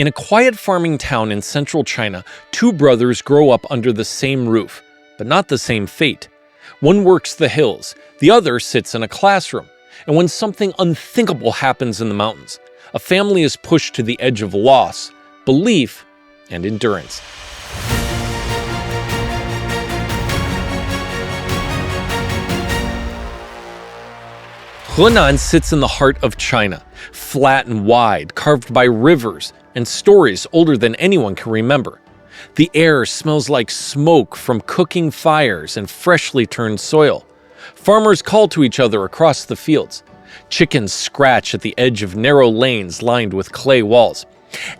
In a quiet farming town in central China, two brothers grow up under the same roof, but not the same fate. One works the hills, the other sits in a classroom. And when something unthinkable happens in the mountains, a family is pushed to the edge of loss, belief, and endurance. Henan sits in the heart of China, flat and wide, carved by rivers and stories older than anyone can remember. The air smells like smoke from cooking fires and freshly turned soil. Farmers call to each other across the fields. Chickens scratch at the edge of narrow lanes lined with clay walls.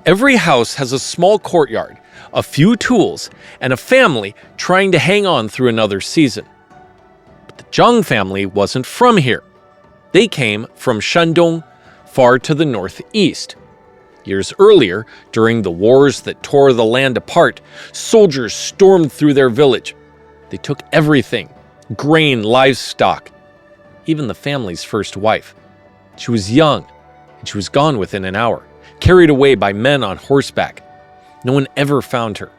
Every house has a small courtyard, a few tools, and a family trying to hang on through another season. But the Zhang family wasn't from here. They came from Shandong, far to the northeast. Years earlier, during the wars that tore the land apart, soldiers stormed through their village. They took everything: grain, livestock, even the family's first wife. She was young, and she was gone within an hour, carried away by men on horseback. No one ever found her.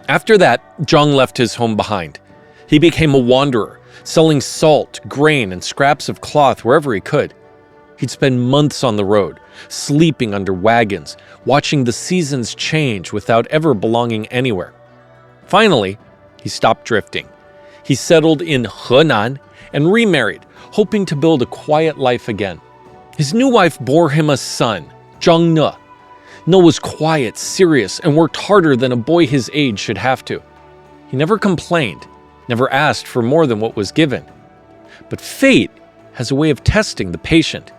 After that, Zhang left his home behind. He became a wanderer, selling salt, grain, and scraps of cloth wherever he could. He'd spend months on the road, sleeping under wagons, watching the seasons change without ever belonging anywhere. Finally, he stopped drifting. He settled in Henan and remarried, hoping to build a quiet life again. His new wife bore him a son, Zhang Ne. Ne was quiet, serious, and worked harder than a boy his age should have to. He never complained, never asked for more than what was given. But fate has a way of testing the patient.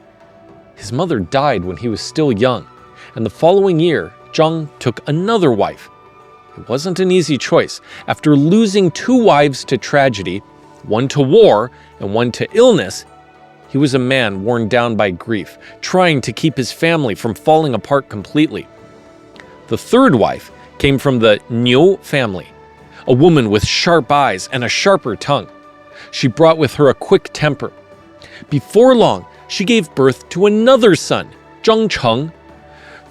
His mother died when he was still young, and the following year, Zhang took another wife. It wasn't an easy choice. After losing two wives to tragedy, one to war and one to illness, he was a man worn down by grief, trying to keep his family from falling apart completely. The third wife came from the Niu family, a woman with sharp eyes and a sharper tongue. She brought with her a quick temper. Before long, she gave birth to another son, Zhang Cheng.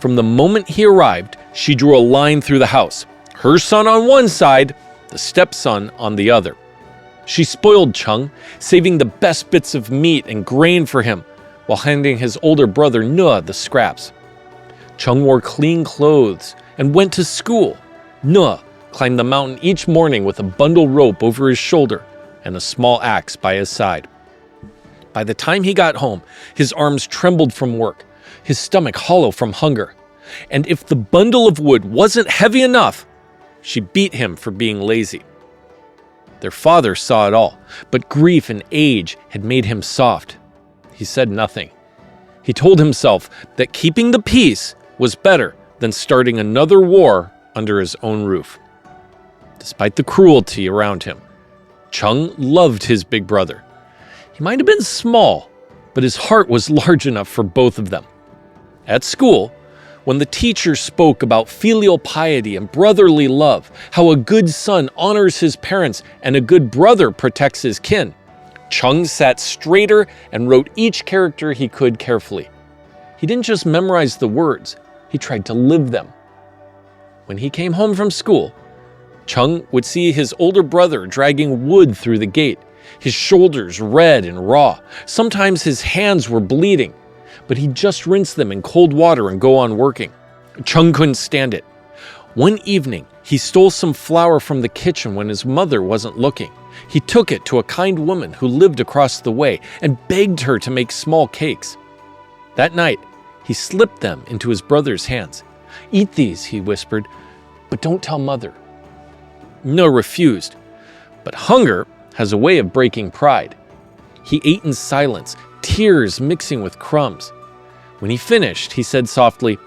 From the moment he arrived, she drew a line through the house. Her son on one side, the stepson on the other. She spoiled Cheng, saving the best bits of meat and grain for him, while handing his older brother Ne the scraps. Cheng wore clean clothes and went to school. Ne climbed the mountain each morning with a bundle rope over his shoulder and a small axe by his side. By the time he got home, his arms trembled from work, his stomach hollow from hunger. And if the bundle of wood wasn't heavy enough, she beat him for being lazy. Their father saw it all, but grief and age had made him soft. He said nothing. He told himself that keeping the peace was better than starting another war under his own roof. Despite the cruelty around him, Cheng loved his big brother. He might have been small, but his heart was large enough for both of them. At school, when the teacher spoke about filial piety and brotherly love, how a good son honors his parents and a good brother protects his kin, Cheng sat straighter and wrote each character he could carefully. He didn't just memorize the words, he tried to live them. When he came home from school, Cheng would see his older brother dragging wood through the gate, his shoulders red and raw. Sometimes his hands were bleeding, but he'd just rinse them in cold water and go on working. Cheng couldn't stand it. One evening, he stole some flour from the kitchen when his mother wasn't looking. He took it to a kind woman who lived across the way and begged her to make small cakes. That night, he slipped them into his brother's hands. "Eat these," he whispered, "but don't tell mother." Ne refused, but hunger has a way of breaking pride. He ate in silence, tears mixing with crumbs. When he finished, he said softly,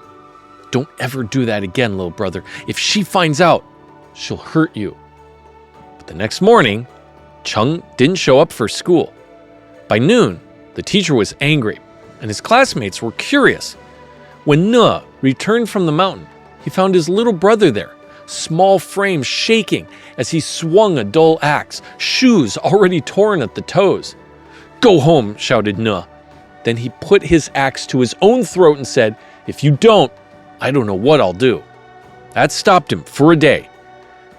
"Don't ever do that again, little brother. If she finds out, she'll hurt you." But the next morning, Cheng didn't show up for school. By noon, the teacher was angry, and his classmates were curious. When Ne returned from the mountain, he found his little brother there, small frame shaking as he swung a dull axe, shoes already torn at the toes. "Go home," shouted Ne. Then he put his axe to his own throat and said, "If you don't, I don't know what I'll do." That stopped him for a day.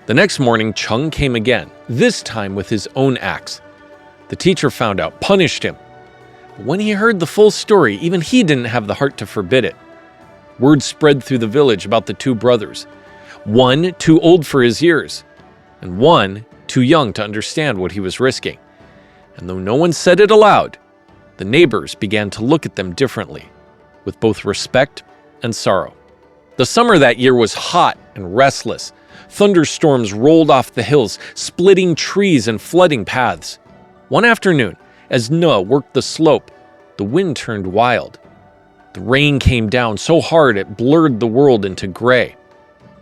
The next morning, Cheng came again, this time with his own axe. The teacher found out, punished him. But when he heard the full story, even he didn't have the heart to forbid it. Word spread through the village about the two brothers. One too old for his years, and one too young to understand what he was risking. And though no one said it aloud, the neighbors began to look at them differently, with both respect and sorrow. The summer that year was hot and restless. Thunderstorms rolled off the hills, splitting trees and flooding paths. One afternoon, as Ne worked the slope, the wind turned wild. The rain came down so hard it blurred the world into gray.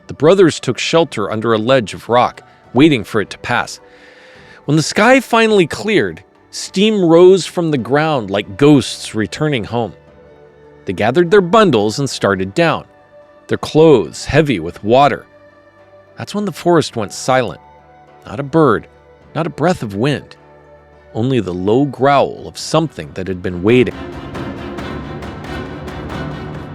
The brothers took shelter under a ledge of rock, waiting for it to pass. When the sky finally cleared, steam rose from the ground like ghosts returning home. They gathered their bundles and started down, their clothes heavy with water. That's when the forest went silent. Not a bird, not a breath of wind, only the low growl of something that had been waiting.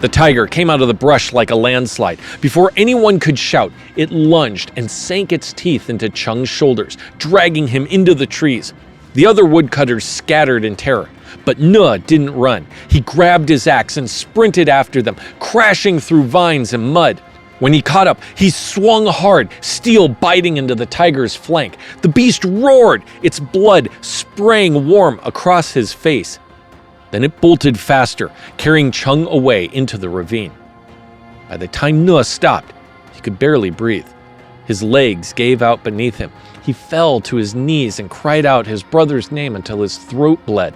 The tiger came out of the brush like a landslide. Before anyone could shout, it lunged and sank its teeth into Cheng's shoulders, dragging him into the trees. The other woodcutters scattered in terror, but Ne didn't run. He grabbed his axe and sprinted after them, crashing through vines and mud. When he caught up, he swung hard, steel biting into the tiger's flank. The beast roared, its blood spraying warm across his face. Then it bolted faster, carrying Cheng away into the ravine. By the time Ne stopped, he could barely breathe. His legs gave out beneath him. He fell to his knees and cried out his brother's name until his throat bled.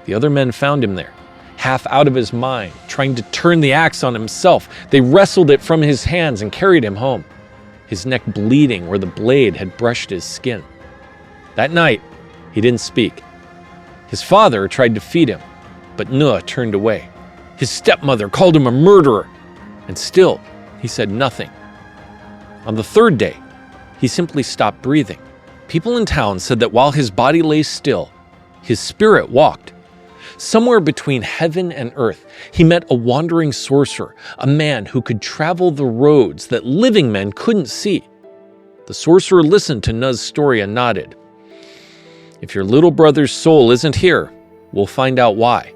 The other men found him there, half out of his mind, trying to turn the axe on himself. They wrestled it from his hands and carried him home, his neck bleeding where the blade had brushed his skin. That night, he didn't speak. His father tried to feed him, but Ne turned away. His stepmother called him a murderer, and still he said nothing. On the third day, he simply stopped breathing. People in town said that while his body lay still, his spirit walked. Somewhere between heaven and earth, he met a wandering sorcerer, a man who could travel the roads that living men couldn't see. The sorcerer listened to Ne's story and nodded. "If your little brother's soul isn't here, we'll find out why."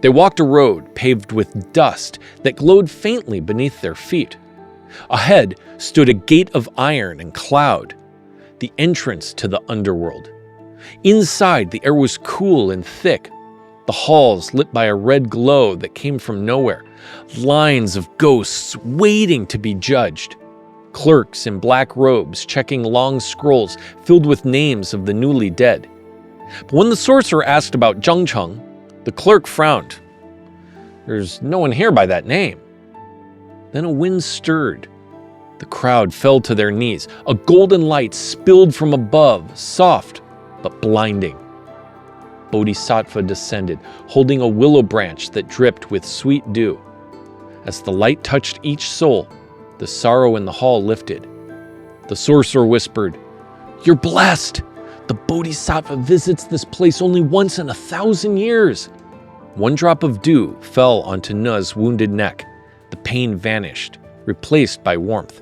They walked a road paved with dust that glowed faintly beneath their feet. Ahead stood a gate of iron and cloud, the entrance to the underworld. Inside, the air was cool and thick, the halls lit by a red glow that came from nowhere, lines of ghosts waiting to be judged. Clerks in black robes checking long scrolls filled with names of the newly dead. But when the sorcerer asked about Zhang Cheng, the clerk frowned. "There's no one here by that name." Then a wind stirred. The crowd fell to their knees. A golden light spilled from above, soft but blinding. Bodhisattva descended, holding a willow branch that dripped with sweet dew. As the light touched each soul, the sorrow in the hall lifted. The sorcerer whispered, "You're blessed! The Bodhisattva visits this place only once in 1,000 years." One drop of dew fell onto Ne's wounded neck. The pain vanished, replaced by warmth.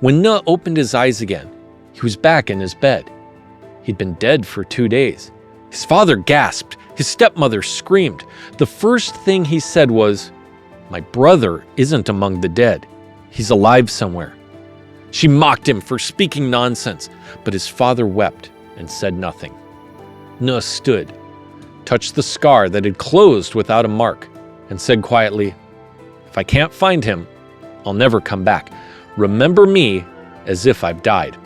When Ne opened his eyes again, he was back in his bed. He'd been dead for 2 days. His father gasped. His stepmother screamed. The first thing he said was, "My brother isn't among the dead. He's alive somewhere." She mocked him for speaking nonsense, but his father wept and said nothing. Ne stood, touched the scar that had closed without a mark, and said quietly, "If I can't find him, I'll never come back. Remember me as if I've died."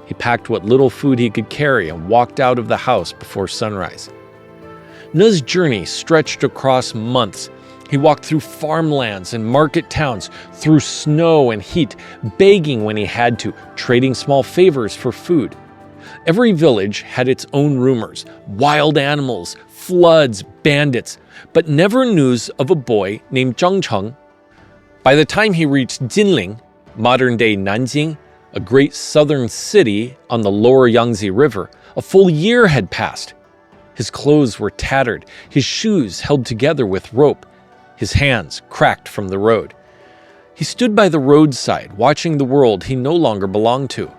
He packed what little food he could carry and walked out of the house before sunrise. Ne's journey stretched across months. He walked through farmlands and market towns, through snow and heat, begging when he had to, trading small favors for food. Every village had its own rumors, wild animals, floods, bandits, but never news of a boy named Zhang Cheng. By the time he reached Jinling, modern-day Nanjing, a great southern city on the lower Yangtze River, a full year had passed. His clothes were tattered, his shoes held together with rope. his hands cracked from the road. He stood by the roadside, watching the world he no longer belonged to.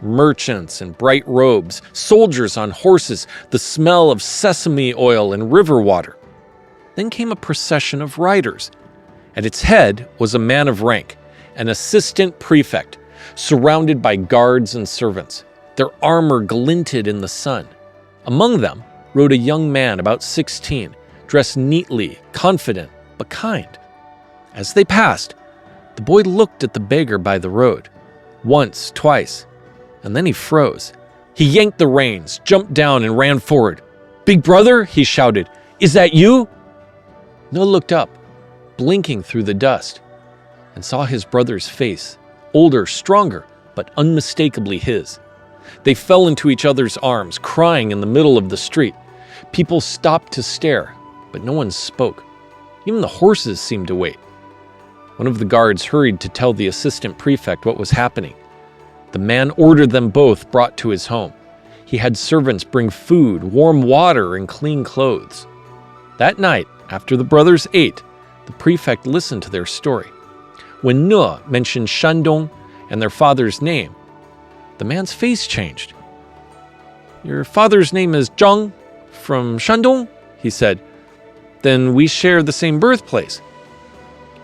Merchants in bright robes, soldiers on horses, the smell of sesame oil and river water. Then came a procession of riders. At its head was a man of rank, an assistant prefect, surrounded by guards and servants. Their armor glinted in the sun. Among them rode a young man about 16, dressed neatly, confident, but kind. As they passed, the boy looked at the beggar by the road, once, twice, and then he froze. He yanked the reins, jumped down, and ran forward. "Big brother," he shouted, "is that you?" Noah looked up, blinking through the dust, and saw his brother's face, older, stronger, but unmistakably his. They fell into each other's arms, crying in the middle of the street. People stopped to stare, but no one spoke. Even the horses seemed to wait. One of the guards hurried to tell the assistant prefect what was happening. The man ordered them both brought to his home. He had servants bring food, warm water, and clean clothes. That night, after the brothers ate, the prefect listened to their story. When Ne mentioned Shandong and their father's name, the man's face changed. "Your father's name is Zhang from Shandong?" he said. "Then we share the same birthplace."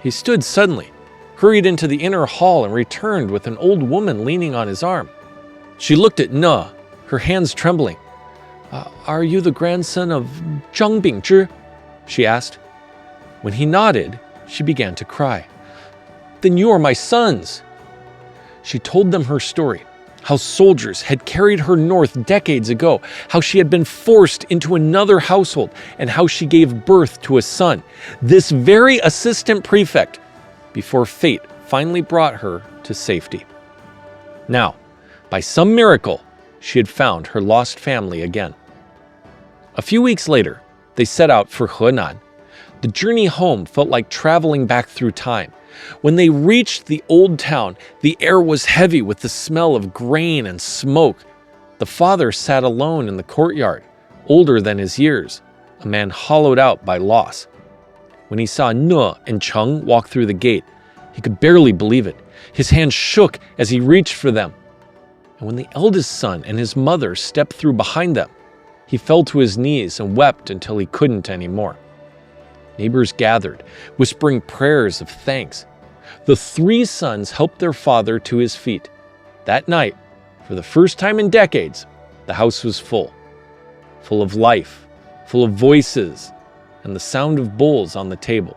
He stood suddenly, hurried into the inner hall, and returned with an old woman leaning on his arm. She looked at Ne, her hands trembling. Are you the grandson of Zhang Bingzhi?" she asked. When he nodded, she began to cry. "Then you are my sons." She told them her story, how soldiers had carried her north decades ago, how she had been forced into another household, and how she gave birth to a son, this very assistant prefect, before fate finally brought her to safety. Now, by some miracle, she had found her lost family again. A few weeks later, they set out for Henan. The journey home felt like traveling back through time. When they reached the old town, the air was heavy with the smell of grain and smoke. The father sat alone in the courtyard, older than his years, a man hollowed out by loss. When he saw Ne and Cheng walk through the gate, he could barely believe it. His hands shook as he reached for them. And when the eldest son and his mother stepped through behind them, he fell to his knees and wept until he couldn't anymore. Neighbors gathered, whispering prayers of thanks. The three sons helped their father to his feet. That night, for the first time in decades, the house was full of life, full of voices, and the sound of bowls on the table.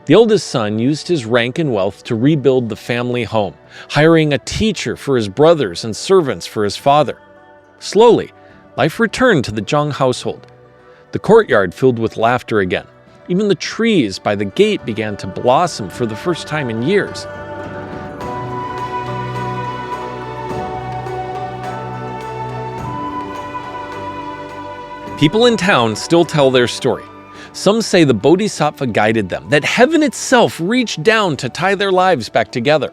The oldest son used his rank and wealth to rebuild the family home, hiring a teacher for his brothers and servants for his father. Slowly, life returned to the Zhang household. The courtyard filled with laughter again. Even the trees by the gate began to blossom for the first time in years. People in town still tell their story. Some say the Bodhisattva guided them, that heaven itself reached down to tie their lives back together.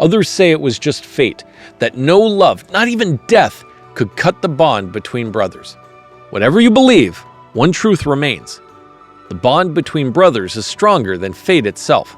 Others say it was just fate, that no love, not even death, could cut the bond between brothers. Whatever you believe, one truth remains. The bond between brothers is stronger than fate itself.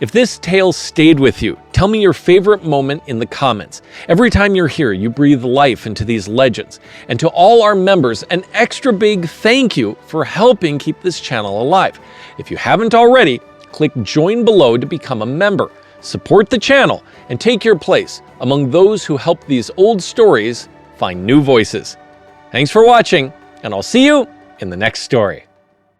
If this tale stayed with you, tell me your favorite moment in the comments. Every time you're here, you breathe life into these legends. And to all our members, an extra big thank you for helping keep this channel alive. If you haven't already, click join below to become a member. Support the channel and take your place among those who help these old stories find new voices. Thanks for watching, and I'll see you in the next story.